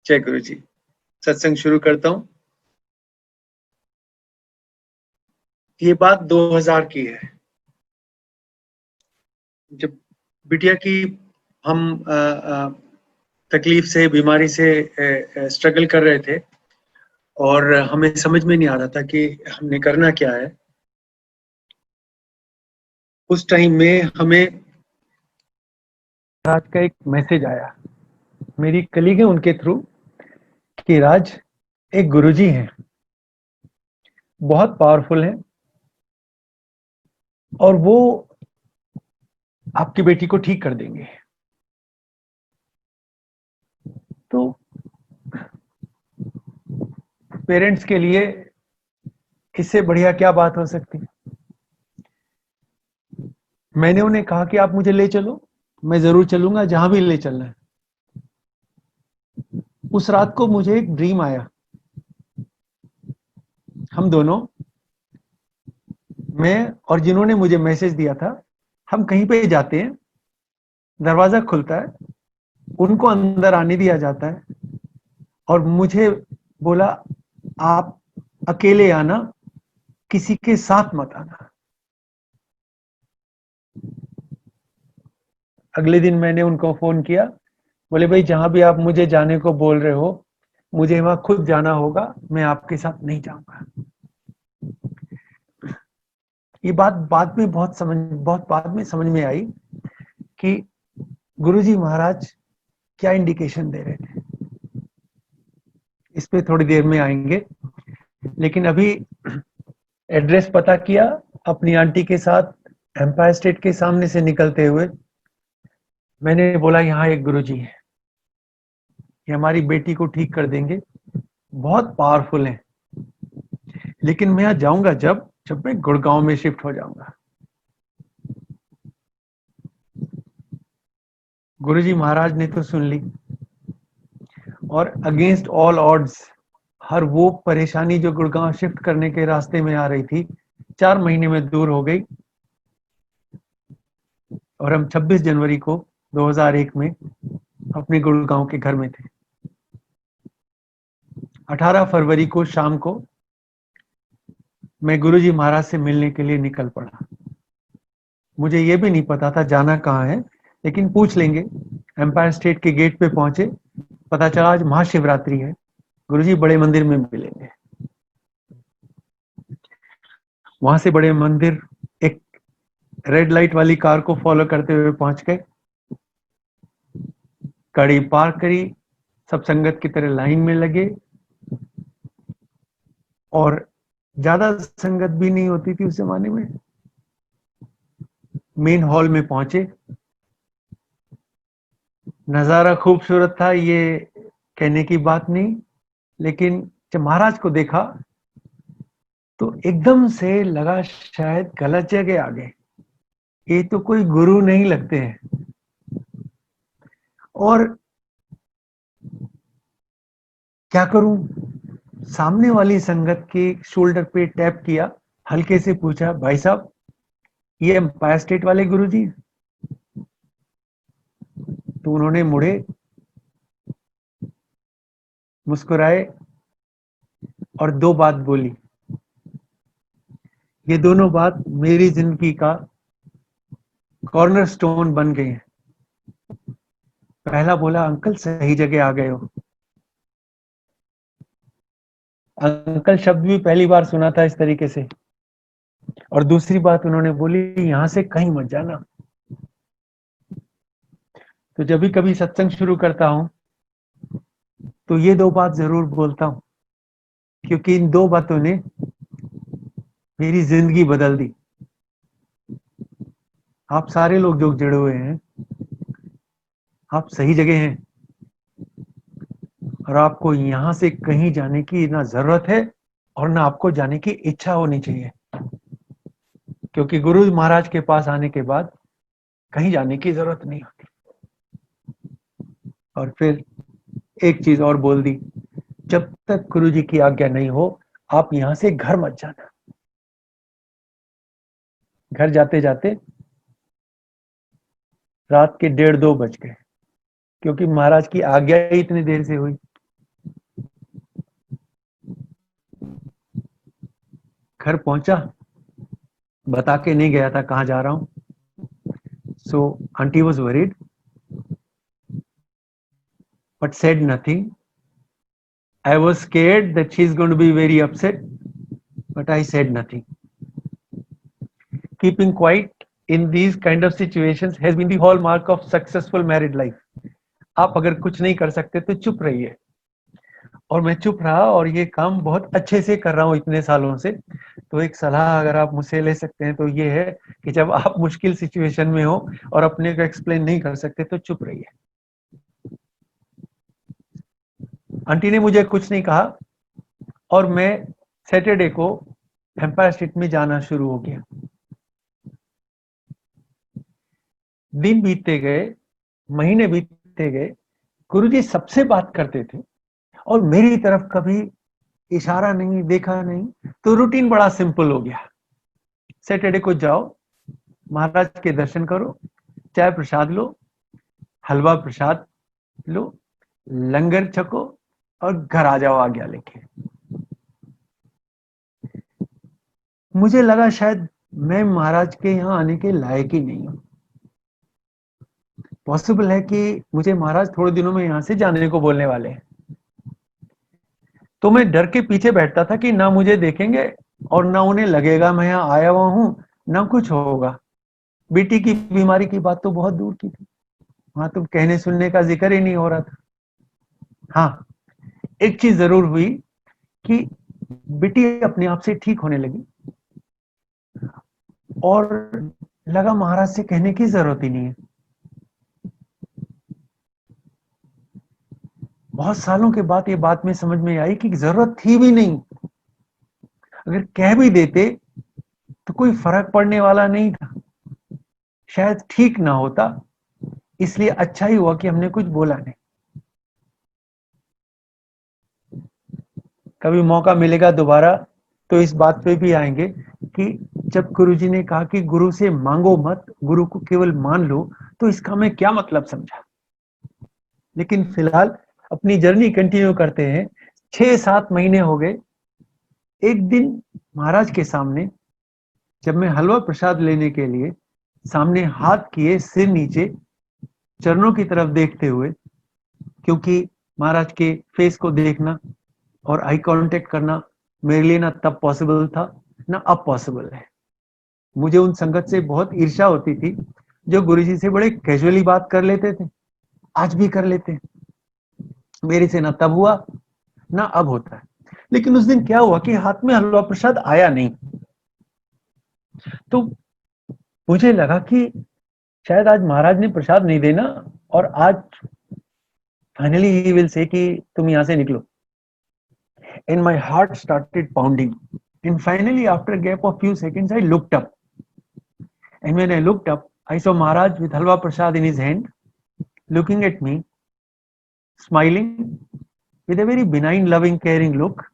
जय गुरु जी। सत्संग शुरू करता हूँ। ये बात 2000 की है, जब बिटिया की हम तकलीफ से, बीमारी से स्ट्रगल कर रहे थे और हमें समझ में नहीं आ रहा था कि हमने करना क्या है। उस टाइम में हमें राज का एक मैसेज आया, मेरी कलीग है उनके थ्रू, कि राज एक गुरुजी हैं, बहुत पावरफुल हैं और वो आपकी बेटी को ठीक कर देंगे। तो पेरेंट्स के लिए इससे बढ़िया क्या बात हो सकती है। मैंने उन्हें कहा कि आप मुझे ले चलो, मैं जरूर चलूंगा जहां भी ले चलना है। उस रात को मुझे एक ड्रीम आया। हम दोनों, मैं और जिन्होंने मुझे मैसेज दिया था, हम कहीं पे जाते हैं, दरवाजा खुलता है, उनको अंदर आने दिया जाता है और मुझे बोला आप अकेले आना, किसी के साथ मत आना। अगले दिन मैंने उनको फोन किया, बोले भाई जहां भी आप मुझे जाने को बोल रहे हो, मुझे वहां खुद जाना होगा, मैं आपके साथ नहीं जाऊंगा। ये बात बहुत बाद में समझ में आई कि गुरुजी महाराज क्या इंडिकेशन दे रहे थे। इस पे थोड़ी देर में आएंगे, लेकिन अभी एड्रेस पता किया अपनी आंटी के साथ, एम्पायर स्टेट के सामने से निकलते हुए मैंने बोला यहाँ एक गुरुजी है, ये हमारी बेटी को ठीक कर देंगे, बहुत पावरफुल हैं, लेकिन मैं यहाँ जाऊंगा जब मैं गुड़गांव में शिफ्ट हो जाऊंगा। गुरुजी महाराज ने तो सुन ली और अगेंस्ट ऑल ऑड्स हर वो परेशानी जो गुड़गांव शिफ्ट करने के रास्ते में आ रही थी, 4 महीने में दूर हो गई और हम 26 जनवरी को 2001 में अपने गुड़गांव के घर में थे। 18 फरवरी को शाम को मैं गुरुजी महाराज से मिलने के लिए निकल पड़ा। मुझे ये भी नहीं पता था जाना कहाँ है, लेकिन पूछ लेंगे। एम्पायर स्टेट के गेट पे पहुंचे, पता चला आज महाशिवरात्रि है, गुरुजी बड़े मंदिर में मिलेंगे। वहां से बड़े मंदिर एक रेड लाइट वाली कार को फॉलो करते हुए पहुंच गए, गाड़ी पार्क करी, सब संगत की तरह लाइन में लगे और ज्यादा संगत भी नहीं होती थी उस जमाने में। मेन हॉल में पहुंचे, नजारा खूबसूरत था, ये कहने की बात नहीं, लेकिन जब महाराज को देखा तो एकदम से लगा शायद गलत जगह आ गए, ये तो कोई गुरु नहीं लगते हैं। और क्या करूं, सामने वाली संगत के शोल्डर पे टैप किया, हल्के से पूछा भाई साहब ये एम्पायर स्टेट वाले गुरुजी? तो उन्होंने मुड़े, मुस्कुराए और 2 बात बोली। ये दोनों बात मेरी जिंदगी का कॉर्नर स्टोन बन गए हैं। पहला बोला अंकल सही जगह आ गए हो। अंकल शब्द भी पहली बार सुना था इस तरीके से। और दूसरी बात उन्होंने बोली यहां से कहीं मत जाना। तो जब भी कभी सत्संग शुरू करता हूं तो ये 2 बात जरूर बोलता हूं, क्योंकि इन 2 बातों ने मेरी जिंदगी बदल दी। आप सारे लोग जो जुड़े हुए हैं, आप सही जगह हैं और आपको यहां से कहीं जाने की ना जरूरत है और ना आपको जाने की इच्छा होनी चाहिए, क्योंकि गुरु महाराज के पास आने के बाद कहीं जाने की जरूरत नहीं होती। और फिर एक चीज और बोल दी, जब तक गुरु जी की आज्ञा नहीं हो आप यहां से घर मत जाना। घर जाते जाते रात के 1:30-2 बज गए, क्योंकि महाराज की आज्ञा ही इतनी देर से हुई। घर पहुंचा, बता के नहीं गया था कहाँ जा रहा हूँ. So auntie was worried, but said nothing. I was scared that she's going to be very upset, but I said nothing. Keeping quiet in these kind of situations has been the hallmark of successful married life. आप अगर कुछ नहीं कर सकते तो चुप रहिए. और मैं चुप रहा और ये काम बहुत अच्छे से कर रहा हूँ इतने सालों से. तो एक सलाह अगर आप मुझसे ले सकते हैं तो ये है कि जब आप मुश्किल सिचुएशन में हो और अपने को एक्सप्लेन नहीं कर सकते तो चुप रहिए. आंटी ने मुझे कुछ नहीं कहा और मैं सैटरडे को एम्पायर स्टेट में जाना शुरू हो गया. दिन बीतते गए, महीने बीतते गए, गुरुजी सबसे बात करते थे और मेरी तरफ कभी इशारा नहीं, देखा नहीं. तो रूटीन बड़ा सिंपल हो गया. सैटरडे को जाओ, महाराज के दर्शन करो, चाय प्रसाद लो, हलवा प्रसाद लो, लंगर छको और घर आ जाओ आज्ञा लेके. मुझे लगा शायद मैं महाराज के यहाँ आने के लायक ही नहीं हूं. पॉसिबल है कि मुझे महाराज थोड़े दिनों में यहां से जाने को बोलने वाले हैं. तो मैं डर के पीछे बैठता था कि ना मुझे देखेंगे और ना उन्हें लगेगा मैं यहाँ आया हुआ हूं, ना कुछ होगा. बेटी की बीमारी की बात तो बहुत दूर की थी, वहां तो कहने सुनने का जिक्र ही नहीं हो रहा था. हाँ, एक चीज जरूर हुई कि बेटी अपने आप से ठीक होने लगी और लगा महाराज से कहने की जरूरत ही नहीं है. बहुत सालों के बाद ये बात में समझ में आई कि जरूरत थी भी नहीं. अगर कह भी देते तो कोई फर्क पड़ने वाला नहीं था. शायद ठीक ना होता, इसलिए अच्छा ही हुआ कि हमने कुछ बोला नहीं. कभी मौका मिलेगा दोबारा तो इस बात पे भी आएंगे कि जब गुरुजी ने कहा कि गुरु से मांगो मत, गुरु को केवल मान लो, तो इसका मैं क्या मतलब समझा. लेकिन फिलहाल अपनी जर्नी कंटिन्यू करते हैं. 6-7 महीने हो गए. एक दिन महाराज के सामने जब मैं हलवा प्रसाद लेने के लिए सामने हाथ किए, सिर नीचे, चरणों की तरफ देखते हुए, क्योंकि महाराज के फेस को देखना और आई कांटेक्ट करना मेरे लिए ना तब पॉसिबल था ना अब पॉसिबल है. मुझे उन संगत से बहुत ईर्ष्या होती थी जो गुरुजी से बड़े कैजुअली बात कर लेते थे. आज भी कर लेते हैं. मेरे से ना तब हुआ ना अब होता है. लेकिन उस दिन क्या हुआ कि हाथ में हलवा प्रसाद आया नहीं. तो मुझे लगा कि शायद आज महाराज ने प्रसाद नहीं देना और आज फाइनली ही विल से कि तुम यहां से निकलो. And my heart started pounding. And finally, after a gap of few seconds, I looked up. And when I looked up, I saw Maharaj with halwa prasad in his hand, looking at me, smiling with a very benign, loving, caring look.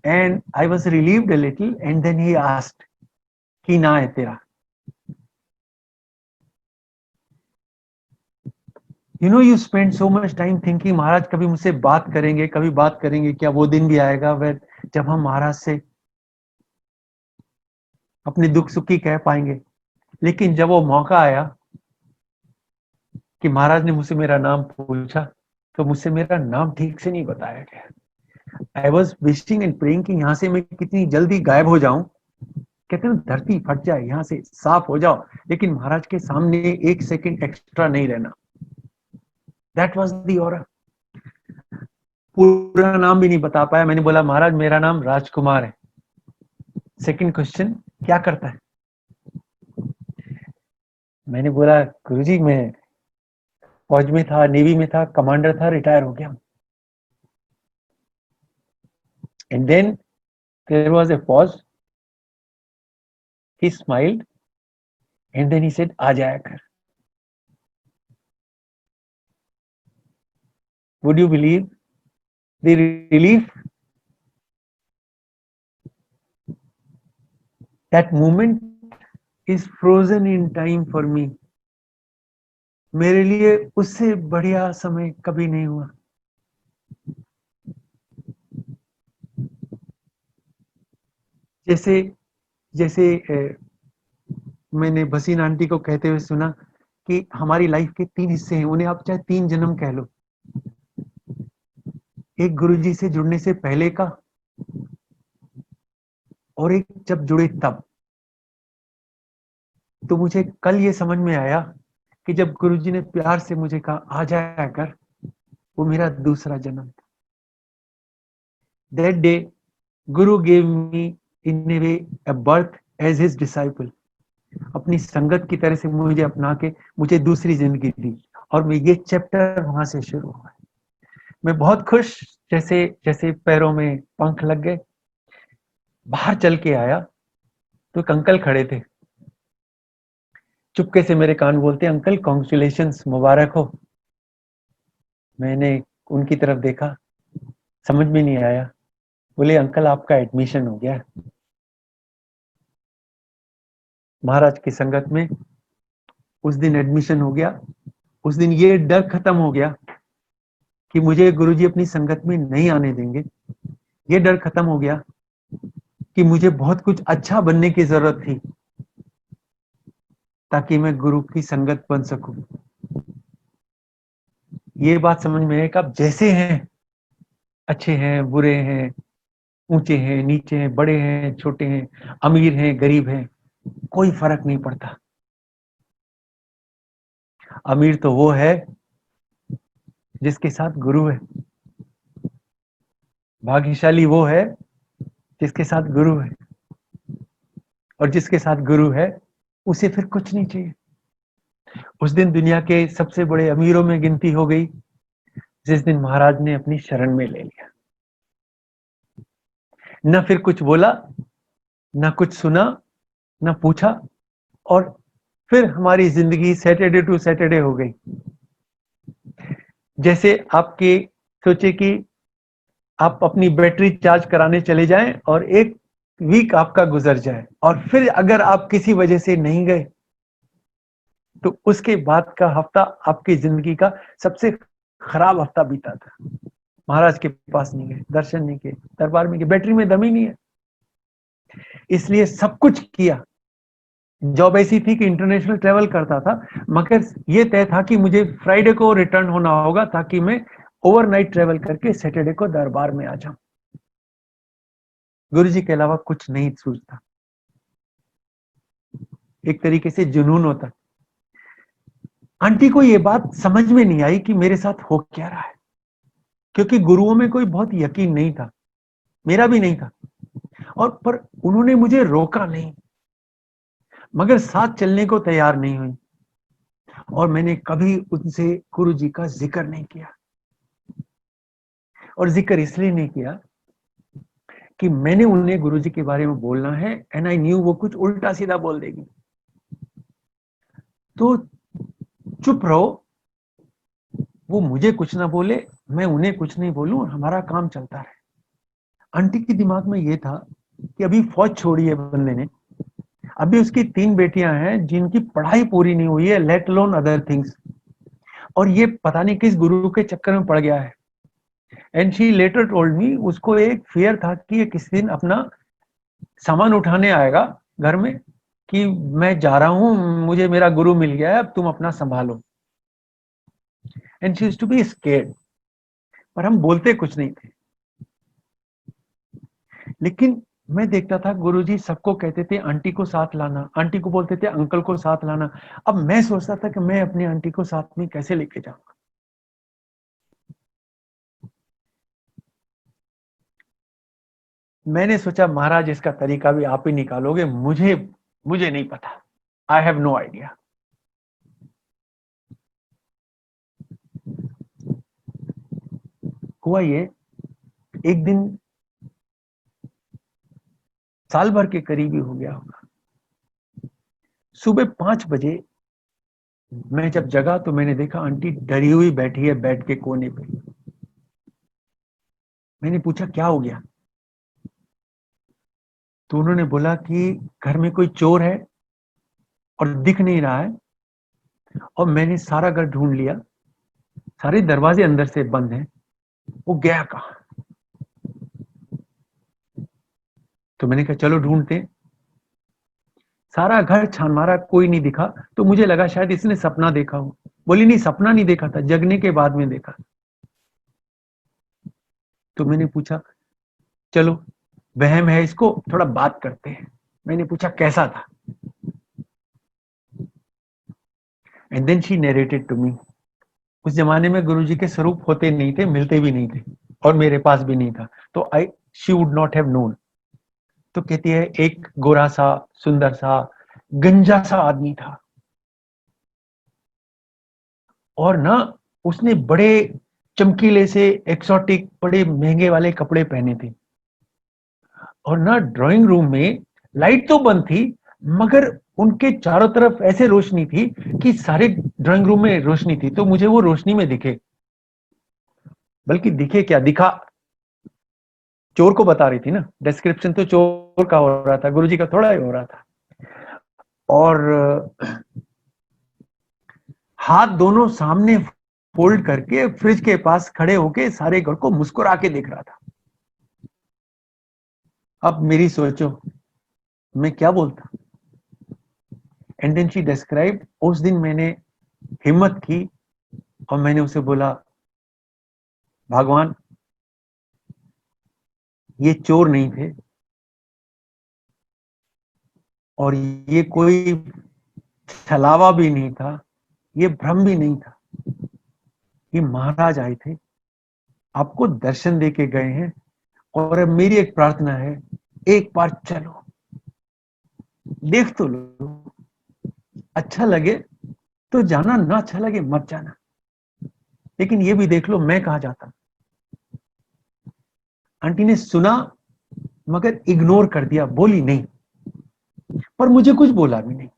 And I was relieved a little. And then he asked, "Ki na hai tera?" You know, you spend so much time thinking, महाराज कभी मुझसे बात करेंगे, कभी बात करेंगे. क्या वो दिन भी आएगा वह जब हम महाराज से अपने दुख सुख की कह पाएंगे. लेकिन जब वो मौका आया कि महाराज ने मुझसे मेरा नाम पूछा तो मुझसे मेरा नाम ठीक से नहीं बताया गया. I was wishing and praying कि यहां से मैं कितनी जल्दी गायब हो जाऊं. कहते हैं धरती फट जाए, यहां से साफ हो जाओ, लेकिन महाराज के सामने एक सेकंड एक्स्ट्रा नहीं रहना. That was the aura. पूरा नाम भी नहीं बता पाया. मैंने बोला महाराज मेरा नाम राजकुमार है. सेकंड क्वेश्चन, क्या करता है? मैंने बोला गुरुजी मैं फौज में था, नेवी में था, कमांडर था, रिटायर हो गया. And then there was a pause. He smiled and then he said आ जाया कर. Would you believe the relief? That moment is frozen in time for me. मेरे लिए उससे बढ़िया समय कभी नहीं हुआ. जैसे जैसे मैंने भसीन आंटी को कहते हुए सुना कि हमारी लाइफ के 3 हिस्से हैं, उन्हें आप चाहे 3 जन्म कह लो। एक गुरुजी से जुड़ने से पहले का, और एक जब जुड़े तब। तो मुझे कल ये समझ में आया कि जब गुरुजी ने प्यार से मुझे कहा आ जाया कर, वो मेरा दूसरा जन्म था। That day guru gave me in a way a birth as his disciple. अपनी संगत की तरह से मुझे अपना के मुझे दूसरी जिंदगी दी, और ये चैप्टर वहां से शुरू हुआ। मैं बहुत खुश, जैसे जैसे पैरों में पंख लग गए। बाहर चल के आया तो एक अंकल खड़े थे, चुपके से मेरे कान बोलते, अंकल कॉन्ग्रेचुलेशंस, मुबारक हो। मैंने उनकी तरफ देखा, समझ में नहीं आया। बोले अंकल आपका एडमिशन हो गया महाराज की संगत में। उस दिन एडमिशन हो गया। उस दिन ये डर खत्म हो गया कि मुझे गुरुजी अपनी संगत में नहीं आने देंगे। ये डर खत्म हो गया कि मुझे बहुत कुछ अच्छा बनने की जरूरत थी ताकि मैं गुरु की संगत बन सकूं। ये बात समझ में है कि आप जैसे हैं, अच्छे हैं, बुरे हैं, ऊंचे हैं, नीचे हैं, बड़े हैं, छोटे हैं, अमीर हैं, गरीब हैं, कोई फर्क नहीं पड़ता। अमीर तो वो है जिसके साथ गुरु है, भाग्यशाली वो है जिसके साथ गुरु है, और जिसके साथ गुरु है उसे फिर कुछ नहीं चाहिए। उस दिन दुनिया के सबसे बड़े अमीरों में गिनती हो गई जिस दिन महाराज ने अपनी शरण में ले लिया। न फिर कुछ बोला, न कुछ सुना, न पूछा, और फिर हमारी जिंदगी सैटरडे टू सैटरडे हो गई। जैसे आपके सोचे कि आप अपनी बैटरी चार्ज कराने चले जाएं और एक वीक आपका गुजर जाए, और फिर अगर आप किसी वजह से नहीं गए तो उसके बाद का हफ्ता आपकी जिंदगी का सबसे खराब हफ्ता बीता था। महाराज के पास नहीं गए, दर्शन नहीं किए, दरबार में गए, बैटरी में दम ही नहीं है। इसलिए सब कुछ किया। जॉब ऐसी थी कि इंटरनेशनल ट्रेवल करता था, मगर ये तय था कि मुझे फ्राइडे को रिटर्न होना होगा ताकि मैं ओवरनाइट ट्रेवल करके सैटरडे को दरबार में आ जाऊं। गुरुजी के अलावा कुछ नहीं सूझता। एक तरीके से जुनून होता। आंटी को ये बात समझ में नहीं आई कि मेरे साथ हो क्या रहा है, क्योंकि गुरुओं में कोई बहुत यकीन नहीं था, मेरा भी नहीं था, और पर उन्होंने मुझे रोका नहीं, मगर साथ चलने को तैयार नहीं हुई। और मैंने कभी उनसे गुरु जी का जिक्र नहीं किया, और जिक्र इसलिए नहीं किया कि मैंने उन्हें गुरु जी के बारे में बोलना है, एंड आई न्यू वो कुछ उल्टा सीधा बोल देगी। तो चुप रहो, वो मुझे कुछ ना बोले, मैं उन्हें कुछ नहीं बोलूं, हमारा काम चलता रहे। आंटी के दिमाग में ये था कि अभी फौज छोड़ी है बंदे ने, अभी उसकी 3 बेटियां हैं जिनकी पढ़ाई पूरी नहीं हुई है, लेट अलोन अदर थिंग्स, और ये पता नहीं किस गुरु के चक्कर में पड़ गया है। And she later told me, उसको एक फियर था कि ये किसी दिन अपना सामान उठाने आएगा घर में, कि मैं जा रहा हूं, मुझे मेरा गुरु मिल गया है, अब तुम अपना संभालो। And she used to be scared, पर हम बोलते कुछ नहीं थे। लेकिन मैं देखता था गुरुजी सबको कहते थे आंटी को साथ लाना, आंटी को बोलते थे अंकल को साथ लाना। अब मैं सोचता था कि मैं अपनी आंटी को साथ में कैसे लेके जाऊंगा। मैंने सोचा महाराज इसका तरीका भी आप ही निकालोगे, मुझे मुझे नहीं पता, आई हैव नो आइडिया। हुआ ये, एक दिन साल भर के करीब ही हो गया होगा, सुबह 5 बजे मैं जब जगा तो मैंने देखा आंटी डरी हुई बैठी है बेड के कोने पे। मैंने पूछा क्या हो गया, तो उन्होंने बोला कि घर में कोई चोर है और दिख नहीं रहा है, और मैंने सारा घर ढूंढ लिया, सारे दरवाजे अंदर से बंद हैं, वो गया कहाँ। तो मैंने कहा चलो ढूंढते हैं। सारा घर छान मारा, कोई नहीं दिखा, तो मुझे लगा शायद इसने सपना देखा हो। बोली नहीं, सपना नहीं देखा था, जगने के बाद में देखा। तो मैंने पूछा चलो वहम है, इसको थोड़ा बात करते हैं। मैंने पूछा कैसा था, and then she narrated to me. उस जमाने में गुरुजी के स्वरूप होते नहीं थे, मिलते भी नहीं थे, और मेरे पास भी नहीं था, तो I she would not have known. तो कहती है एक गोरा सा, सुंदर सा, गंजा सा आदमी था, और ना उसने बड़े चमकीले से एक्सोटिक बड़े महंगे वाले कपड़े पहने थे, और ना ड्राइंग रूम में लाइट तो बंद थी, मगर उनके चारों तरफ ऐसे रोशनी थी कि सारे ड्राइंग रूम में रोशनी थी, तो मुझे वो रोशनी में दिखे। बल्कि दिखे क्या दिखा, चोर को बता रही थी ना, डिस्क्रिप्शन तो चोर का हो रहा था, गुरुजी का थोड़ा ही हो रहा था। और हाथ दोनों सामने फोल्ड करके फ्रिज के पास खड़े होके सारे घर को मुस्कुरा के देख रहा था। अब मेरी सोचो मैं क्या बोलता। एंड देन शी डिस्क्राइब, उस दिन मैंने हिम्मत की और मैंने उसे बोला भगवान ये चोर नहीं थे, और ये कोई छलावा भी नहीं था, ये भ्रम भी नहीं था, ये महाराज आए थे, आपको दर्शन दे के गए हैं, और अब मेरी एक प्रार्थना है, एक बार चलो देख तो लो, अच्छा लगे तो जाना, ना अच्छा लगे मत जाना, लेकिन ये भी देख लो मैं कहा जाता। आंटी ने सुना मगर इग्नोर कर दिया, बोली नहीं, पर मुझे कुछ बोला भी नहीं।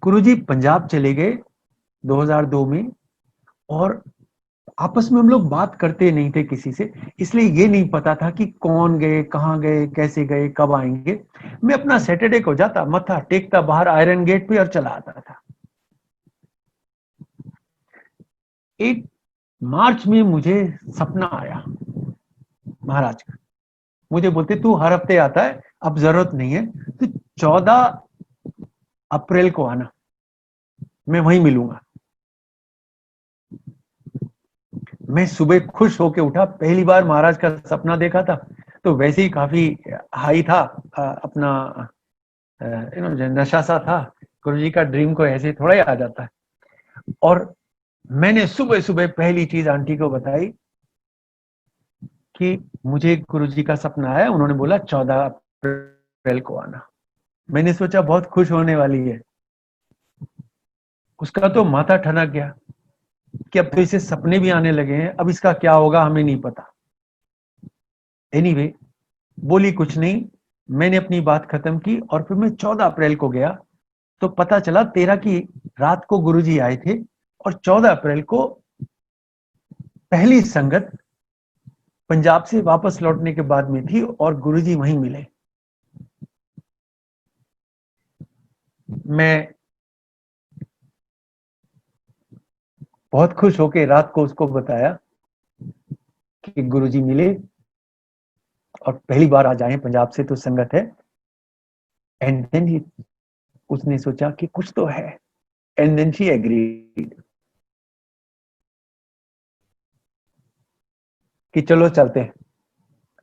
गुरुजी पंजाब चले गए 2002 में, और आपस में हम लोग बात करते नहीं थे किसी से, इसलिए ये नहीं पता था कि कौन गए, कहाँ गए, कैसे गए, कब आएंगे। मैं अपना सैटरडे को जाता, मत्था टेकता बाहर आयरन गेट पे और चला आता था। एक मार्च में मुझे सपना आया महाराज का, मुझे बोलते तू हर हफ्ते आता है, अब जरूरत नहीं है, तो 14 अप्रैल को आना, मैं वहीं मिलूंगा। मैं सुबह खुश होके उठा, पहली बार महाराज का सपना देखा था, तो वैसे ही काफी हाई था, अपना नशा सा था। गुरुजी का ड्रीम को ऐसे थोड़ा ही आ जाता है। और मैंने सुबह सुबह पहली चीज आंटी को बताई कि मुझे गुरुजी का सपना आया, उन्होंने बोला 14 अप्रैल को आना। मैंने सोचा बहुत खुश होने वाली है, उसका तो माथा ठनक गया कि अब तो इसे सपने भी आने लगे हैं, अब इसका क्या होगा हमें नहीं पता। एनीवे, बोली कुछ नहीं, मैंने अपनी बात खत्म की, और फिर मैं 14 अप्रैल को गया, तो पता चला 13 की रात को गुरुजी आए थे, और 14 अप्रैल को पहली संगत पंजाब से वापस लौटने के बाद में थी, और गुरुजी वहीं मिले। मैं बहुत खुश होके रात को उसको बताया कि गुरुजी मिले, और पहली बार आज आए पंजाब से, तो संगत है। एंड देन उसने सोचा कि कुछ तो है, एंड देन शी एग्रीड कि चलो चलते हैं।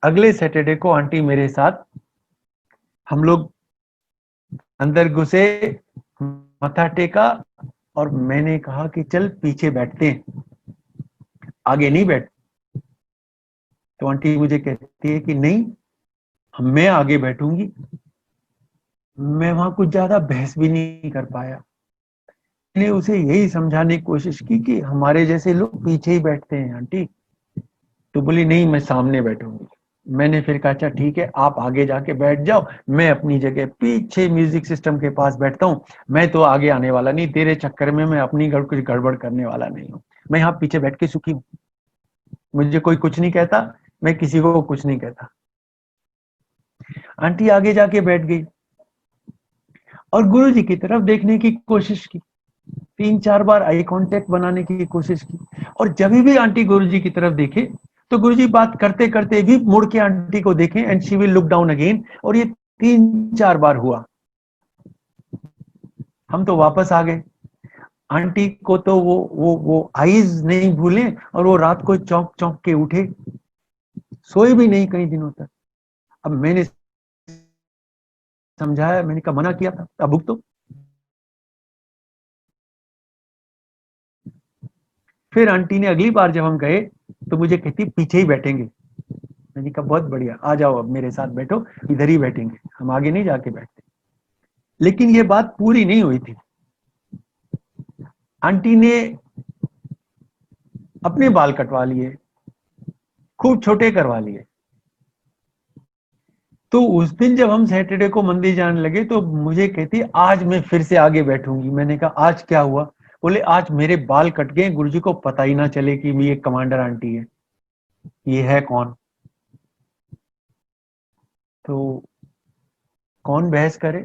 अगले सैटरडे को आंटी मेरे साथ, हम लोग अंदर घुसे, मत्था टेका, और मैंने कहा कि चल पीछे बैठते हैं, आगे नहीं बैठ। तो आंटी मुझे कहती है कि नहीं, मैं आगे बैठूंगी। मैं वहां कुछ ज्यादा बहस भी नहीं कर पाया, मैंने उसे यही समझाने की कोशिश की कि हमारे जैसे लोग पीछे ही बैठते हैं आंटी। तो बोली नहीं, मैं सामने बैठूंगी। मैंने फिर कहा अच्छा ठीक है, आप आगे जाके बैठ जाओ, मैं अपनी जगह पीछे म्यूजिक सिस्टम के पास बैठता हूँ, मैं तो आगे आने वाला नहीं, तेरे चक्कर में मैं अपनी कुछ गड़बड़ करने वाला नहीं हूँ, मैं यहाँ पीछे बैठ के सुखी हूँ, मुझे कोई कुछ नहीं कहता, मैं किसी को कुछ नहीं कहता। आंटी आगे जाके बैठ गई और गुरु जी की तरफ देखने की कोशिश की, 3-4 बार आई कांटेक्ट बनाने की कोशिश की, और जब भी आंटी गुरु जी की तरफ देखे तो गुरुजी बात करते करते भी मुड़ के आंटी को देखें and she will look down again, और ये 3-4 बार हुआ। हम तो वापस आ गए। आंटी को तो वो आईज नहीं भूले, और वो रात को चौंक चौंक के उठे, सोए भी नहीं कई दिनों तक। अब मैंने समझाया, मैंने कहा मना किया था, अब भुगतो। फिर आंटी ने अगली बार जब हम गए तो मुझे कहती पीछे ही बैठेंगे। मैंने कहा बहुत बढ़िया, आ जाओ अब मेरे साथ बैठो, इधर ही बैठेंगे, हम आगे नहीं जाके बैठते। लेकिन ये बात पूरी नहीं हुई थी। आंटी ने अपने बाल कटवा लिए, खूब छोटे करवा लिए। तो उस दिन जब हम सैटरडे को मंदिर जाने लगे तो मुझे कहती आज मैं फिर से आगे बैठूंगी। मैंने कहा आज क्या हुआ? बोले आज मेरे बाल कट गए, गुरुजी को पता ही ना चले कि ये कमांडर आंटी है। ये है कौन? तो कौन बहस करे?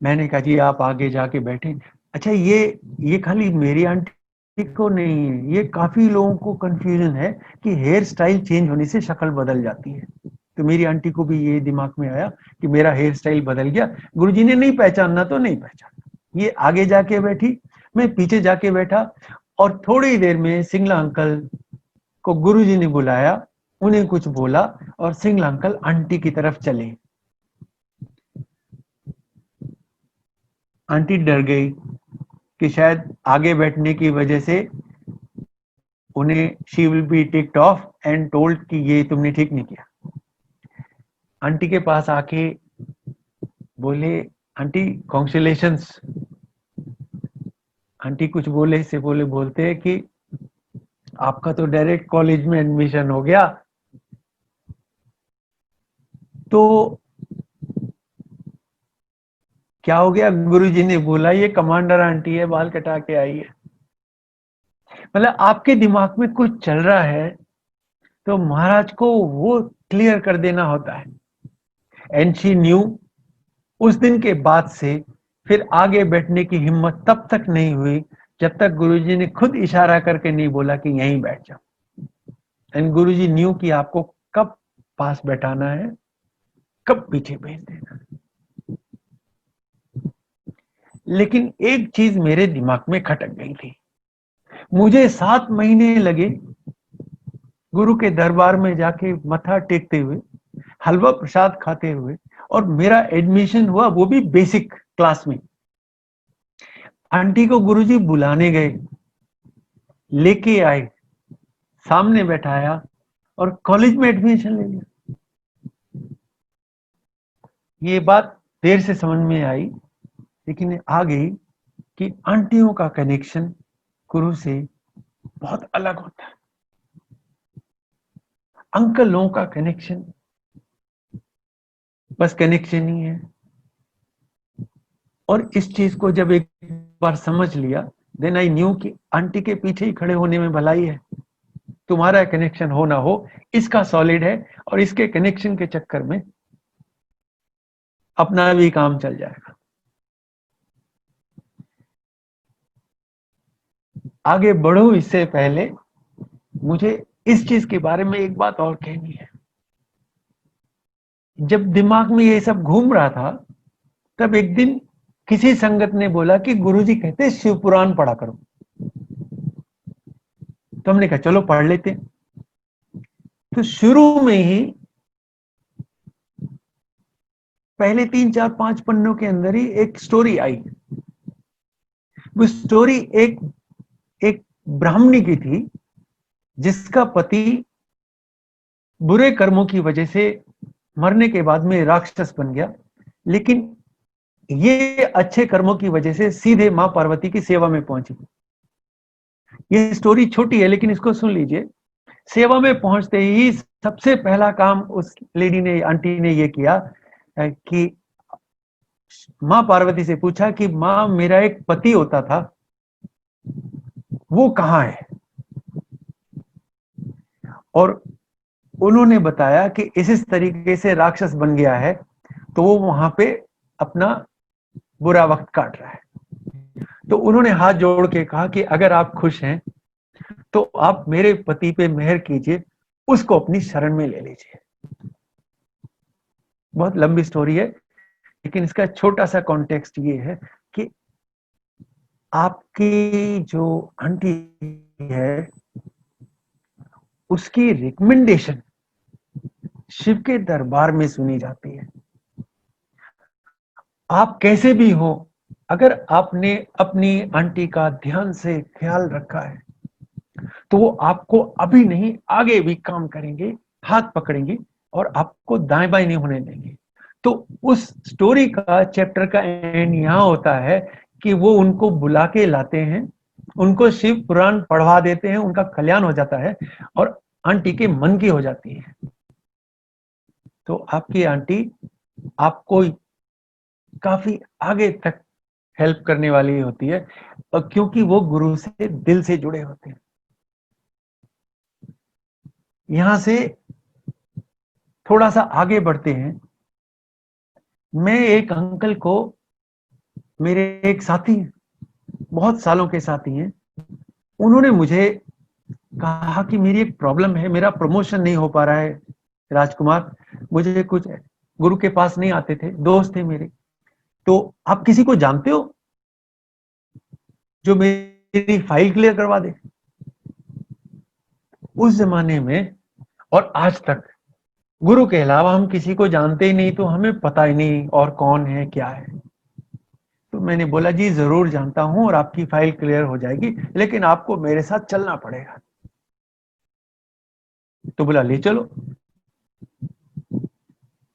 मैंने कहा जी आप आगे जाके बैठे। अच्छा, ये खाली मेरी आंटी को नहीं है, ये काफी लोगों को कंफ्यूजन है कि हेयर स्टाइल चेंज होने से शक्ल बदल जाती है। तो मेरी आंटी को भी ये दिमाग में आया कि मेरा हेयर स्टाइल बदल गया। गुरुजी ने नहीं पहचानना तो नहीं पहचाना। ये आगे जाके बैठी, मैं पीछे जाके बैठा, और थोड़ी देर में सिंगला अंकल को गुरुजी ने बुलाया, उन्हें कुछ बोला, और सिंगला अंकल आंटी की तरफ चले। आंटी डर गई कि शायद आगे बैठने की वजह से उन्हें she will be ticked of and told कि ये तुमने ठीक नहीं किया। आंटी के पास आके बोले आंटी कॉन्ग्रेचुलेशंस। आंटी कुछ बोले से बोलते कि आपका तो डायरेक्ट कॉलेज में एडमिशन हो गया। तो क्या हो गया? गुरुजी ने बोला ये कमांडर आंटी है, बाल कटा के आई है। मतलब आपके दिमाग में कुछ चल रहा है तो महाराज को वो क्लियर कर देना होता है। And she knew. उस दिन के बाद से फिर आगे बैठने की हिम्मत तब तक नहीं हुई जब तक गुरुजी ने खुद इशारा करके नहीं बोला कि यहीं बैठ जाओ। एंड गुरुजी न्यू कि आपको कब पास बैठाना है, कब पीछे भेज देना है। लेकिन एक चीज मेरे दिमाग में खटक गई थी। मुझे 7 महीने लगे गुरु के दरबार में जाके मत्था टेकते हुए, हलवा प्रसाद खाते हुए, और मेरा एडमिशन हुआ वो भी बेसिक क्लास में। आंटी को गुरुजी बुलाने गए, लेके आए, सामने बैठाया और कॉलेज में एडमिशन ले लिया। ये बात देर से समझ में आई, लेकिन आ गई कि आंटियों का कनेक्शन गुरु से बहुत अलग होता है। अंकलों का कनेक्शन बस कनेक्शन ही है। और इस चीज को जब एक बार समझ लिया, देन आई न्यू कि आंटी के पीछे ही खड़े होने में भलाई है। तुम्हारा कनेक्शन हो ना हो, इसका सॉलिड है, और इसके कनेक्शन के चक्कर में अपना भी काम चल जाएगा। आगे बढ़ो इससे पहले मुझे इस चीज के बारे में एक बात और कहनी है। जब दिमाग में ये सब घूम रहा था, तब एक दिन किसी संगत ने बोला कि गुरुजी कहते शिव पुराण पढ़ा करो। तो हमने कहा चलो पढ़ लेते। तो शुरू में ही पहले 3-4-5 पन्नों के अंदर ही एक स्टोरी आई। वो स्टोरी एक ब्राह्मणी की थी जिसका पति बुरे कर्मों की वजह से मरने के बाद में राक्षस बन गया, लेकिन ये अच्छे कर्मों की वजह से सीधे मां पार्वती की सेवा में पहुंची। ये स्टोरी छोटी है लेकिन इसको सुन लीजिए। सेवा में पहुंचते ही सबसे पहला काम उस लेडी ने, आंटी ने ये किया कि मां पार्वती से पूछा कि मां मेरा एक पति होता था, वो कहाँ है? और उन्होंने बताया कि इस तरीके से राक्षस बन गया है, तो वो वहां पे अपना बुरा वक्त काट रहा है। तो उन्होंने हाथ जोड़ के कहा कि अगर आप खुश हैं तो आप मेरे पति पे मेहर कीजिए, उसको अपनी शरण में ले लीजिए। बहुत लंबी स्टोरी है, लेकिन इसका छोटा सा कॉन्टेक्स्ट ये है कि आपकी जो आंटी है, उसकी रिकमेंडेशन शिव के दरबार में सुनी जाती है। आप कैसे भी हो, अगर आपने अपनी आंटी का ध्यान से ख्याल रखा है, तो वो आपको अभी नहीं आगे भी काम करेंगे, हाथ पकड़ेंगे और आपको दाएं बाएं नहीं होने देंगे। तो उस स्टोरी का चैप्टर का एंड यहाँ होता है कि वो उनको बुला के लाते हैं, उनको शिव पुराण पढ़वा देते हैं, उनका कल्याण हो जाता है और आंटी के मन की हो जाती है। तो आपकी आंटी आपको काफी आगे तक हेल्प करने वाली होती है, क्योंकि वो गुरु से दिल से जुड़े होते हैं। यहां से थोड़ा सा आगे बढ़ते हैं। मैं एक अंकल को, मेरे एक साथी हैं, बहुत सालों के साथी हैं, उन्होंने मुझे कहा कि मेरी एक प्रॉब्लम है, मेरा प्रमोशन नहीं हो पा रहा है राजकुमार, मुझे कुछ, गुरु के पास नहीं आते थे, दोस्त थे मेरे, तो आप किसी को जानते हो जो मेरी फाइल क्लियर करवा दे? उस जमाने में और आज तक गुरु के अलावा हम किसी को जानते ही नहीं, तो हमें पता ही नहीं और कौन है क्या है। तो मैंने बोला जी जरूर जानता हूं और आपकी फाइल क्लियर हो जाएगी, लेकिन आपको मेरे साथ चलना पड़ेगा। तो बोला ले चलो।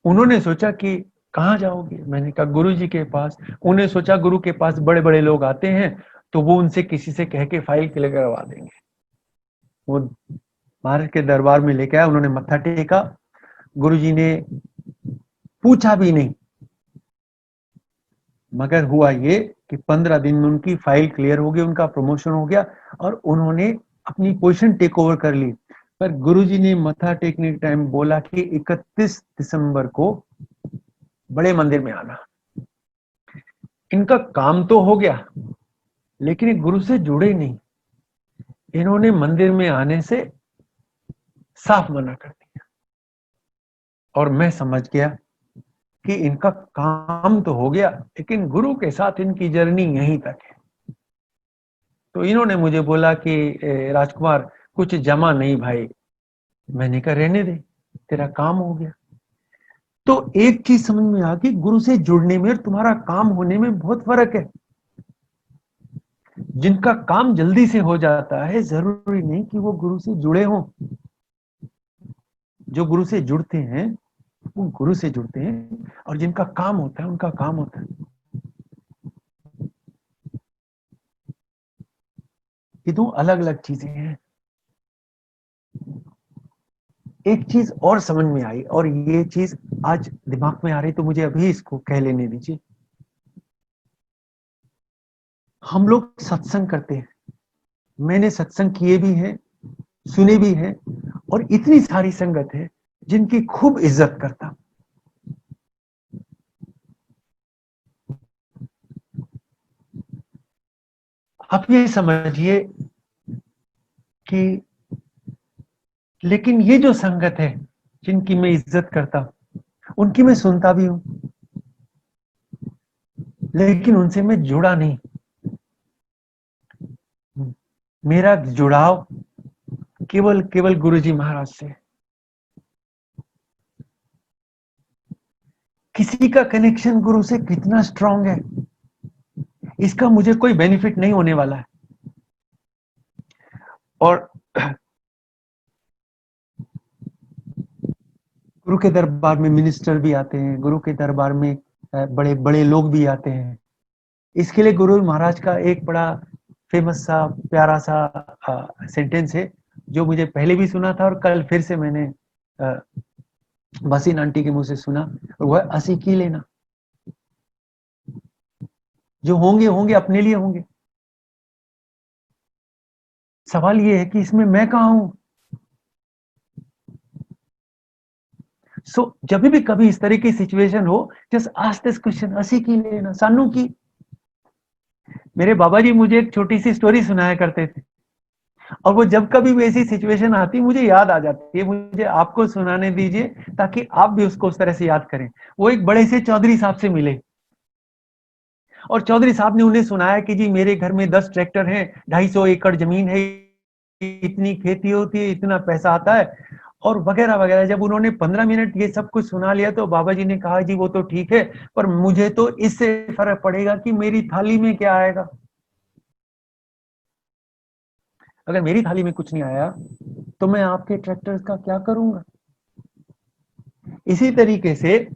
उन्होंने सोचा कि कहाँ जाओगे? मैंने कहा गुरु जी के पास। उन्हें सोचा गुरु के पास बड़े बड़े लोग आते हैं, तो वो उनसे किसी से कह के फाइल क्लियर करवा देंगे। वो महाराज के दरबार में लेके आया, उन्होंने मत्था टेका, गुरु जी ने पूछा भी नहीं, मगर हुआ ये कि 15 दिन में उनकी फाइल क्लियर हो गई, उनका प्रमोशन हो गया और उन्होंने अपनी पोजीशन टेक ओवर कर ली। पर गुरुजी ने मत्था टेकने के टाइम बोला कि 31 दिसंबर को बड़े मंदिर में आना। इनका काम तो हो गया, लेकिन गुरु से जुड़े नहीं। इन्होंने मंदिर में आने से साफ मना कर दिया और मैं समझ गया कि इनका काम तो हो गया, लेकिन गुरु के साथ इनकी जर्नी यहीं तक है। तो इन्होंने मुझे बोला कि राजकुमार कुछ जमा नहीं भाई। मैंने कहा रहने दे, तेरा काम हो गया। तो एक चीज समझ में आ गई, गुरु से जुड़ने में और तुम्हारा काम होने में बहुत फर्क है। जिनका काम जल्दी से हो जाता है, जरूरी नहीं कि वो गुरु से जुड़े हों। जो गुरु से जुड़ते हैं वो गुरु से जुड़ते हैं, और जिनका काम होता है उनका काम होता है। ये दो अलग अलग चीजें हैं। एक चीज और समझ में आई, और ये चीज आज दिमाग में आ रही, तो मुझे अभी इसको कह लेने दीजिए। हम लोग सत्संग करते हैं, मैंने सत्संग किए भी हैं, सुने भी हैं, और इतनी सारी संगत है जिनकी खूब इज्जत करता। आप ये समझिए कि, लेकिन ये जो संगत है जिनकी मैं इज्जत करता, उनकी मैं सुनता भी हूं, लेकिन उनसे मैं जुड़ा नहीं। मेरा जुड़ाव केवल केवल गुरुजी महाराज से। किसी का कनेक्शन गुरु से कितना स्ट्रांग है, इसका मुझे कोई बेनिफिट नहीं होने वाला है। और गुरु के दरबार में मिनिस्टर भी आते हैं, गुरु के दरबार में बड़े बड़े लोग भी आते हैं। इसके लिए गुरु महाराज का एक बड़ा फेमस सा प्यारा सा सेंटेंस है, जो मुझे पहले भी सुना था और कल फिर से मैंने बसीन आंटी के मुंह से सुना, और वह असी की लेना। जो होंगे होंगे अपने लिए होंगे। सवाल ये है कि इसमें मैं कहां हूं। जब भी कभी इस तरह की सिचुएशन हो, जस्ट आस्क दिस क्वेश्चन, असी की लेना, सानू की। मेरे बाबा जी मुझे एक छोटी सी स्टोरी सुनाया करते थे। और वो जब कभी भी ऐसी सिचुएशन आती मुझे याद आ जाती है, मुझे आपको सुनाने दीजिए ताकि आप भी उसको उस तरह से याद करें। वो एक बड़े से चौधरी साहब से मिले और चौधरी साहब ने उन्हें सुनाया कि जी मेरे घर में 10 ट्रैक्टर हैं, 250 एकड़ जमीन है, इतनी खेती होती है, इतना पैसा आता है और वगैरह वगैरह। जब उन्होंने 15 मिनट ये सब कुछ सुना लिया तो बाबा जी ने कहा जी वो तो ठीक है, पर मुझे तो इससे फर्क पड़ेगा कि मेरी थाली में क्या आएगा। अगर मेरी थाली में कुछ नहीं आया तो मैं आपके ट्रैक्टर्स का क्या करूंगा। इसी तरीके से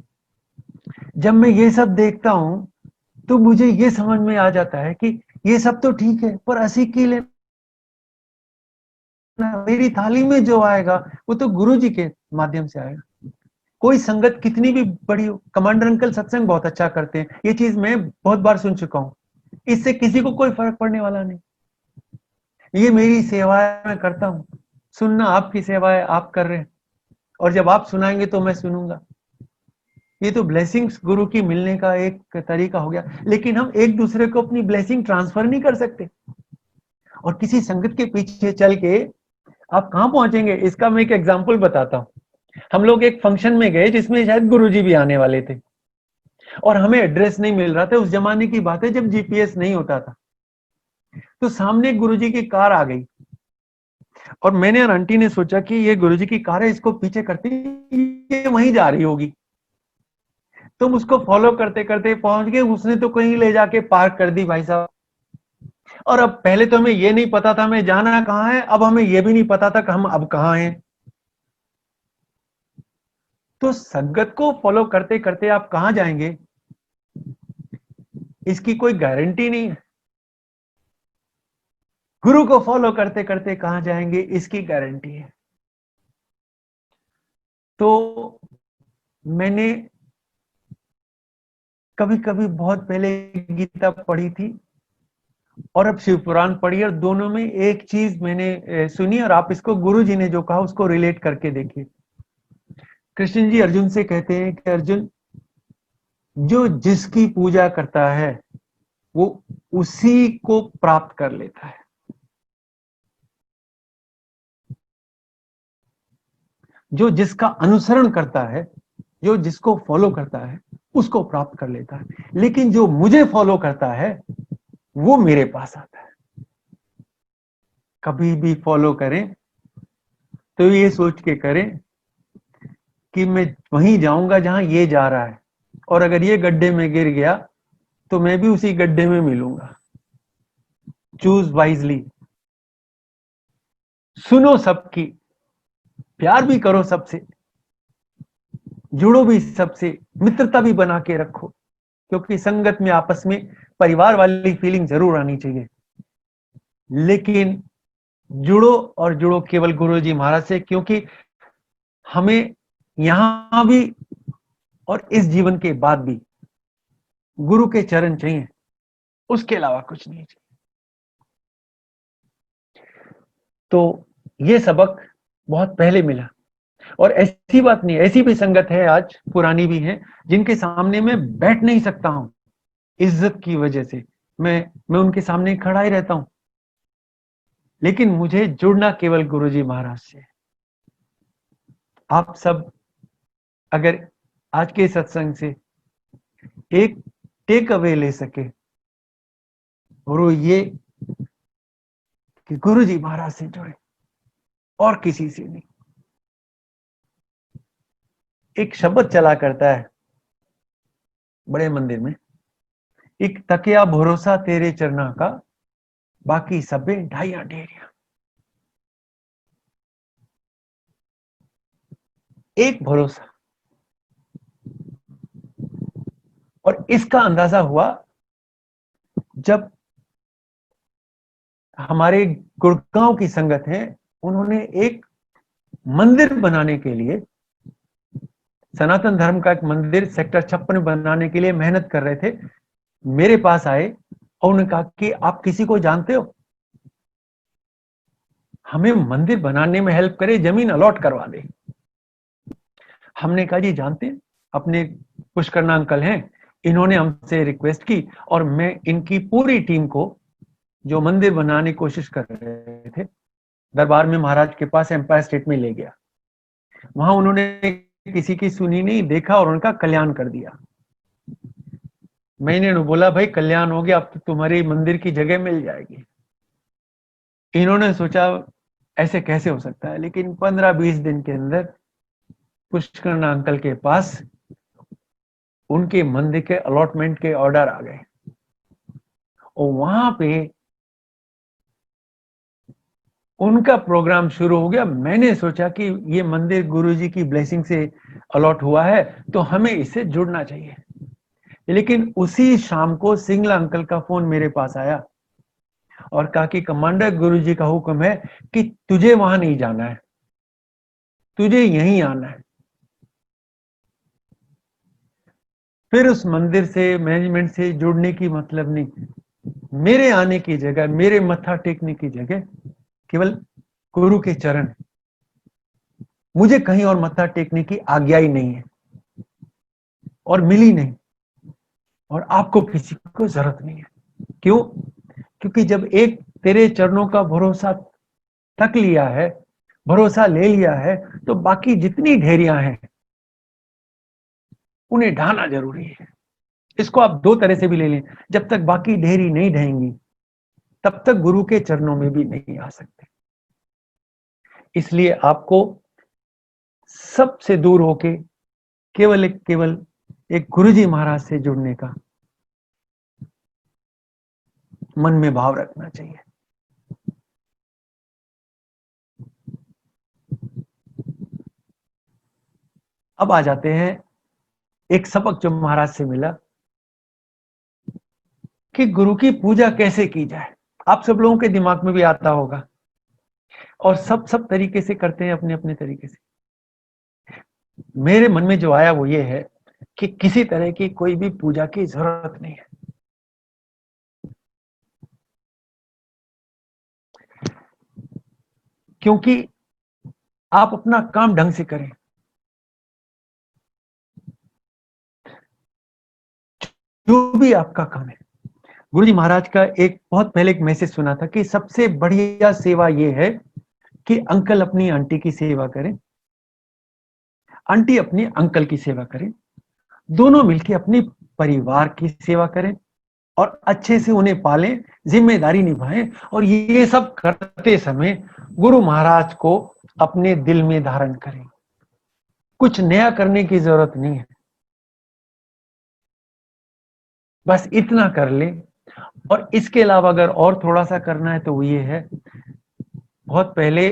जब मैं ये सब देखता हूं तो मुझे ये समझ में आ जाता है कि ये सब तो ठीक है, पर 80 किलो मेरी थाली में जो आएगा वो तो गुरु जी के माध्यम से आएगा। कोई संगत कितनी भी बड़ी हो, कमांडर अंकल सत्संग बहुत अच्छा करते हैं, ये चीज मैं बहुत बार सुन चुका हूं, इससे किसी को कोई फर्क पड़ने वाला नहीं। ये मेरी सेवा है, मैं करता हूं, सुनना आपकी सेवा है, आप कर रहे हैं, और जब आप सुनाएंगे तो मैं सुनूंगा। ये तो ब्लेसिंग्स गुरु की मिलने का एक तरीका हो गया, लेकिन हम एक दूसरे को अपनी ब्लेसिंग ट्रांसफर नहीं कर सकते। और किसी संगत के पीछे चल के आप कहां पहुंचेंगे, इसका मैं एक एग्जांपल बताता हूं। हम लोग एक फंक्शन में गए जिसमें शायद गुरुजी भी आने वाले थे और हमें एड्रेस नहीं मिल रहा था। उस जमाने की बात है जब जीपीएस नहीं होता था। तो सामने गुरुजी की कार आ गई और मैंने और आंटी ने सोचा कि ये गुरुजी की कार है, इसको पीछे करते ये वहीं जा रही होगी। तुम उसको फॉलो करते करते पहुंच गए, उसने तो कहीं ले जाके पार्क कर दी भाई साहब। और अब पहले तो हमें ये नहीं पता था हमें जाना कहां है, अब हमें ये भी नहीं पता था कि हम अब कहां हैं। तो संगत को फॉलो करते करते आप कहां जाएंगे इसकी कोई गारंटी नहीं है। गुरु को फॉलो करते करते कहां जाएंगे इसकी गारंटी है। तो मैंने कभी कभी बहुत पहले गीता पढ़ी थी और अब शिव पुराण पढ़ी, और दोनों में एक चीज मैंने सुनी और आप इसको गुरु जी ने जो कहा उसको रिलेट करके देखिए। कृष्ण जी अर्जुन से कहते हैं कि अर्जुन, जो जिसकी पूजा करता है वो उसी को प्राप्त कर लेता है, जो जिसका अनुसरण करता है, जो जिसको फॉलो करता है उसको प्राप्त कर लेता है, लेकिन जो मुझे फॉलो करता है वो मेरे पास आता है। कभी भी फॉलो करें तो ये सोच के करें कि मैं वहीं जाऊंगा जहां ये जा रहा है, और अगर ये गड्ढे में गिर गया तो मैं भी उसी गड्ढे में मिलूंगा। चूज वाइजली, सुनो सबकी, प्यार भी करो सबसे, जुड़ो भी सबसे, मित्रता भी बना के रखो, क्योंकि संगत में आपस में परिवार वाली फीलिंग जरूर आनी चाहिए। लेकिन जुड़ो, और जुड़ो केवल गुरु जी महाराज से, क्योंकि हमें यहां भी और इस जीवन के बाद भी गुरु के चरण चाहिए, उसके अलावा कुछ नहीं चाहिए। तो ये सबक बहुत पहले मिला, और ऐसी बात नहीं, ऐसी भी संगत है आज, पुरानी भी है, जिनके सामने मैं बैठ नहीं सकता हूं इज्जत की वजह से। मैं उनके सामने खड़ा ही रहता हूं, लेकिन मुझे जुड़ना केवल गुरुजी महाराज से। आप सब अगर आज के सत्संग से एक टेक अवे ले सके और वो ये कि गुरुजी महाराज से जुड़े और किसी से नहीं। एक शब्द चला करता है बड़े मंदिर में, एक तकिया भरोसा तेरे चरना का, बाकी सबे ढाइया ढेरिया। एक भरोसा, और इसका अंदाजा हुआ जब हमारे गुड़गांव की संगत है, उन्होंने एक मंदिर बनाने के लिए, सनातन धर्म का एक मंदिर सेक्टर 56 बनाने के लिए मेहनत कर रहे थे। मेरे पास आए और उन्होंने कहा कि आप किसी को जानते हो हमें मंदिर बनाने में हेल्प करे, जमीन अलॉट करवा दे। हमने कहा जी जानते हैं, अपने पुष्करना अंकल हैं, इन्होंने हमसे रिक्वेस्ट की और मैं इनकी पूरी टीम को, जो मंदिर बनाने की कोशिश कर रहे थे, दरबार में महाराज के पास एम्पायर स्टेट में ले गया। वहां उन्होंने किसी की सुनी नहीं, देखा और उनका कल्याण कर दिया। मैंने बोला भाई कल्याण हो गया, अब तो तुम्हारी मंदिर की जगह मिल जाएगी। इन्होंने सोचा ऐसे कैसे हो सकता है, लेकिन 15-20 दिन के अंदर पुष्करण अंकल के पास उनके मंदिर के अलॉटमेंट के ऑर्डर आ गए और वहां पे उनका प्रोग्राम शुरू हो गया। मैंने सोचा कि ये मंदिर गुरुजी की ब्लेसिंग से अलॉट हुआ है तो हमें इससे जुड़ना चाहिए। लेकिन उसी शाम को सिंगला अंकल का फोन मेरे पास आया और कहा कि कमांडर, गुरुजी का हुक्म है कि तुझे वहां नहीं जाना है, तुझे यहीं आना है। फिर उस मंदिर से, मैनेजमेंट से जुड़ने की मतलब नहीं, मेरे आने की जगह, मेरे मत्था टेकने की जगह केवल गुरु के चरण। मुझे कहीं और मत्था टेकने की आज्ञा ही नहीं है और मिली नहीं, और आपको किसी को जरूरत नहीं है। क्यों? क्योंकि जब एक तेरे चरणों का भरोसा तक लिया है, भरोसा ले लिया है, तो बाकी जितनी ढेरियां हैं उन्हें ढाना जरूरी है। इसको आप दो तरह से भी ले लें, जब तक बाकी ढेरी नहीं ढहेंगी तब तक गुरु के चरणों में भी नहीं आ सकते। इसलिए आपको सबसे दूर होके केवल एक गुरुजी महाराज से जुड़ने का मन में भाव रखना चाहिए। अब आ जाते हैं एक सबक जो महाराज से मिला कि गुरु की पूजा कैसे की जाए। आप सब लोगों के दिमाग में भी आता होगा और सब तरीके से करते हैं अपने अपने तरीके से। मेरे मन में जो आया वो ये है कि किसी तरह की कोई भी पूजा की जरूरत नहीं है। क्योंकि आप अपना काम ढंग से करें। जो भी आपका काम है, गुरुजी महाराज का एक बहुत पहले एक मैसेज सुना था कि सबसे बढ़िया सेवा ये है कि अंकल अपनी आंटी की सेवा करें, आंटी अपनी अंकल की सेवा करें, दोनों मिलकर अपने परिवार की सेवा करें और अच्छे से उन्हें पालें, जिम्मेदारी निभाएं। और ये सब करते समय गुरु महाराज को अपने दिल में धारण करें। कुछ नया करने की जरूरत नहीं है, बस इतना कर ले। और इसके अलावा अगर और थोड़ा सा करना है तो वो ये है, बहुत पहले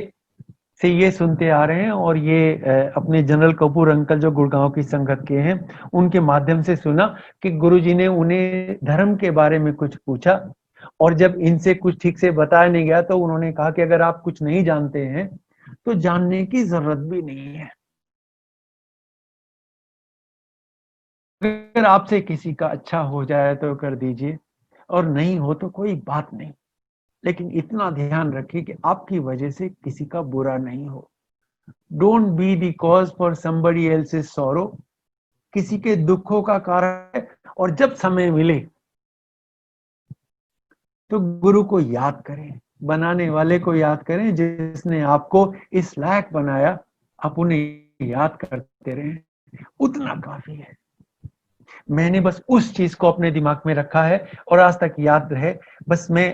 से ये सुनते आ रहे हैं और ये अपने जनरल कपूर अंकल जो गुड़गांव की संगत के हैं उनके माध्यम से सुना कि गुरुजी ने उन्हें धर्म के बारे में कुछ पूछा और जब इनसे कुछ ठीक से बताया नहीं गया तो उन्होंने कहा कि अगर आप कुछ नहीं जानते हैं तो जानने की जरूरत भी नहीं है। अगर आपसे किसी का अच्छा हो जाए तो कर दीजिए और नहीं हो तो कोई बात नहीं, लेकिन इतना ध्यान रखिए कि आपकी वजह से किसी का बुरा नहीं हो। Don't be the cause for somebody else's sorrow. किसी के दुखों का कारण है। और जब समय मिले तो गुरु को याद करें, बनाने वाले को याद करें, जिसने आपको इस लायक बनाया। आप उन्हें याद करते रहें, उतना काफी है। मैंने बस उस चीज को अपने दिमाग में रखा है और आज तक याद रहे। बस मैं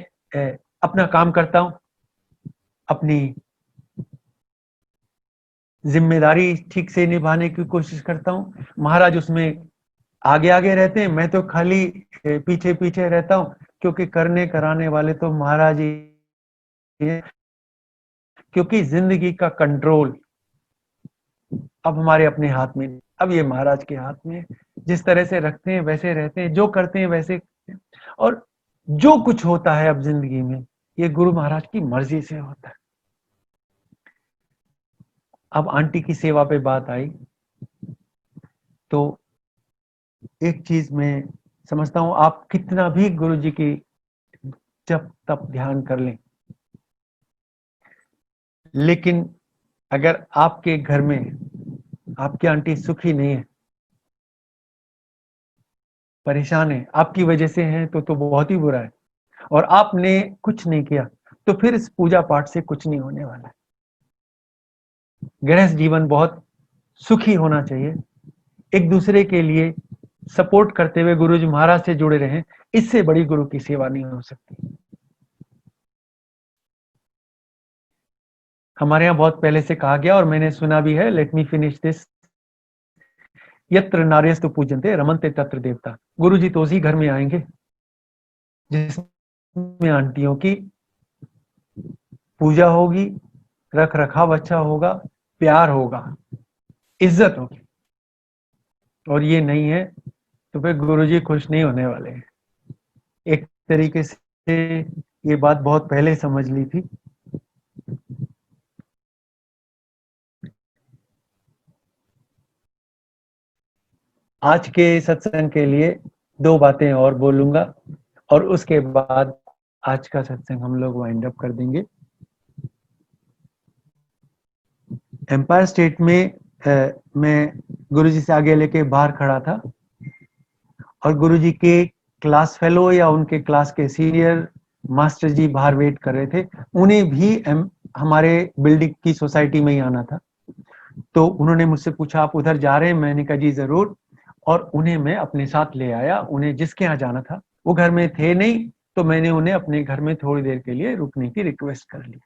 अपना काम करता हूं, अपनी जिम्मेदारी ठीक से निभाने की कोशिश करता हूं। महाराज उसमें आगे आगे रहते हैं, मैं तो खाली पीछे पीछे रहता हूं, क्योंकि करने कराने वाले तो महाराज ही हैं। क्योंकि जिंदगी का कंट्रोल अब हमारे अपने हाथ में नहीं, अब ये महाराज के हाथ में है। जिस तरह से रखते हैं वैसे रहते हैं, जो करते हैं वैसे करते हैं। और जो कुछ होता है अब जिंदगी में ये गुरु महाराज की मर्जी से होता है। अब आंटी की सेवा पे बात आई तो एक चीज मैं समझता हूं, आप कितना भी गुरु जी की जब तब ध्यान कर लें, लेकिन अगर आपके घर में आपकी आंटी सुखी नहीं है, परेशान है, आपकी वजह से है तो बहुत ही बुरा है। और आपने कुछ नहीं किया तो फिर इस पूजा पाठ से कुछ नहीं होने वाला है। गृहस्थ जीवन बहुत सुखी होना चाहिए, एक दूसरे के लिए सपोर्ट करते हुए गुरु जी महाराज से जुड़े रहें, इससे बड़ी गुरु की सेवा नहीं हो सकती। हमारे यहाँ बहुत पहले से कहा गया और मैंने सुना भी है, लेट मी फिनिश दिस, यत्र नार्यस्तु पूजन्ते रमन्ते तत्र देवता। गुरु जी तो उसी घर में आएंगे जिसमें आंटियों की पूजा होगी, रख रखाव अच्छा होगा, प्यार होगा, इज्जत होगी। और ये नहीं है तो फिर गुरु जी खुश नहीं होने वाले हैं। एक तरीके से ये बात बहुत पहले समझ ली थी। आज के सत्संग के लिए 2 बातें और बोलूंगा और उसके बाद आज का सत्संग हम लोग वाइंड अप कर देंगे। एम्पायर स्टेट में मैं गुरुजी से आगे लेके बाहर खड़ा था और गुरुजी के क्लास फेलो या उनके क्लास के सीनियर मास्टर जी बाहर वेट कर रहे थे। उन्हें भी हमारे बिल्डिंग की सोसाइटी में ही आना था, तो उन्होंने मुझसे पूछा आप उधर जा रहे हैं? मैंने कहा जी जरूर, और उन्हें मैं अपने साथ ले आया। उन्हें जिसके यहाँ जाना था वो घर में थे नहीं, तो मैंने उन्हें अपने घर में थोड़ी देर के लिए रुकने की रिक्वेस्ट कर ली।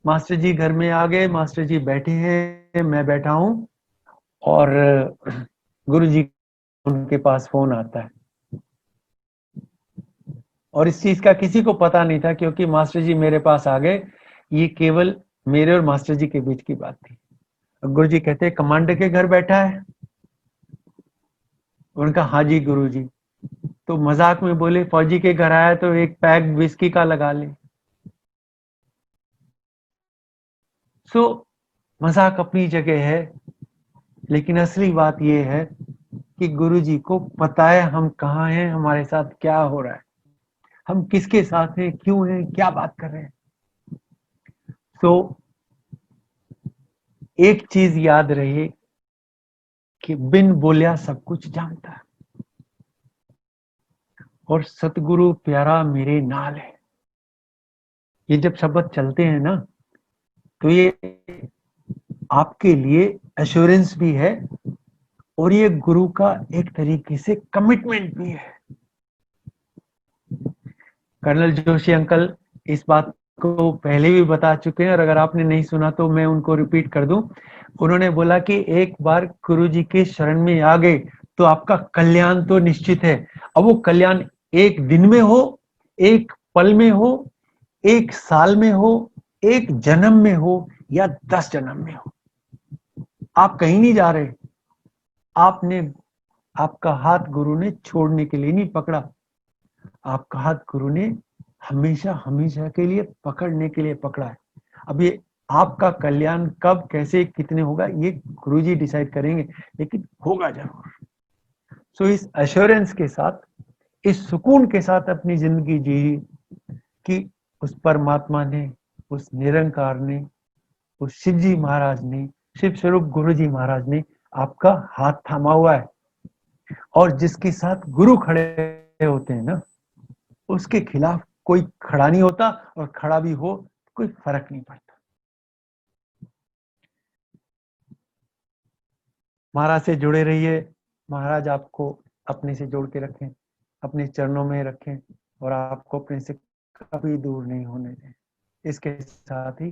मास्टर जी घर में आ गए, मास्टर जी बैठे हैं, मैं बैठा हूं और गुरु जी उनके पास फोन आता है और इस चीज का किसी को पता नहीं था, क्योंकि मास्टर जी मेरे पास आ गए, ये केवल मेरे और मास्टर जी के बीच की बात थी। गुरु जी कहते कमांडर के घर बैठा है? उनका हाँ जी गुरु जी। तो मजाक में बोले फौजी के घर आया तो एक पैक विस्की का लगा ले। सो मजाक अपनी जगह है, लेकिन असली बात यह है कि गुरु जी को पता है हम कहाँ हैं, हमारे साथ क्या हो रहा है, हम किसके साथ हैं, क्यों हैं, क्या बात कर रहे हैं। तो एक चीज याद रहे कि बिन बोलिया सब कुछ जानता है और सतगुरु प्यारा मेरे नाल है। ये जब शब्द चलते हैं ना, तो ये आपके लिए एश्योरेंस भी है और ये गुरु का एक तरीके से कमिटमेंट भी है। कर्नल जोशी अंकल इस बात को पहले भी बता चुके हैं और अगर आपने नहीं सुना तो मैं उनको रिपीट कर दूं। उन्होंने बोला कि एक बार गुरु जी के शरण में आ गए तो आपका कल्याण तो निश्चित है। अब वो कल्याण एक दिन में हो, एक पल में हो, एक साल में हो, एक जन्म में हो या 10 जन्म में हो, आप कहीं नहीं जा रहे। आपने आपका हाथ गुरु ने छोड़ने के लिए नहीं पकड़ा, आपका हाथ गुरु ने हमेशा हमेशा के लिए पकड़ने के लिए पकड़ा है। अब ये आपका कल्याण कब, कैसे, कितने होगा ये गुरु जी डिसाइड करेंगे, लेकिन होगा जरूर। सो इस एश्योरेंस के साथ, इस सुकून के साथ अपनी जिंदगी जी कि उस परमात्मा ने, उस निरंकार ने, उस शिव जी महाराज ने, शिव स्वरूप गुरु जी महाराज ने आपका हाथ थामा हुआ है। और जिसके साथ गुरु खड़े होते हैं ना, उसके खिलाफ कोई खड़ा नहीं होता और खड़ा भी हो कोई फर्क नहीं पड़ता। महाराज से जुड़े रहिए, महाराज आपको अपने से जोड़ के रखें, अपने चरणों में रखें और आपको अपने से कभी दूर नहीं होने दें। इसके साथ ही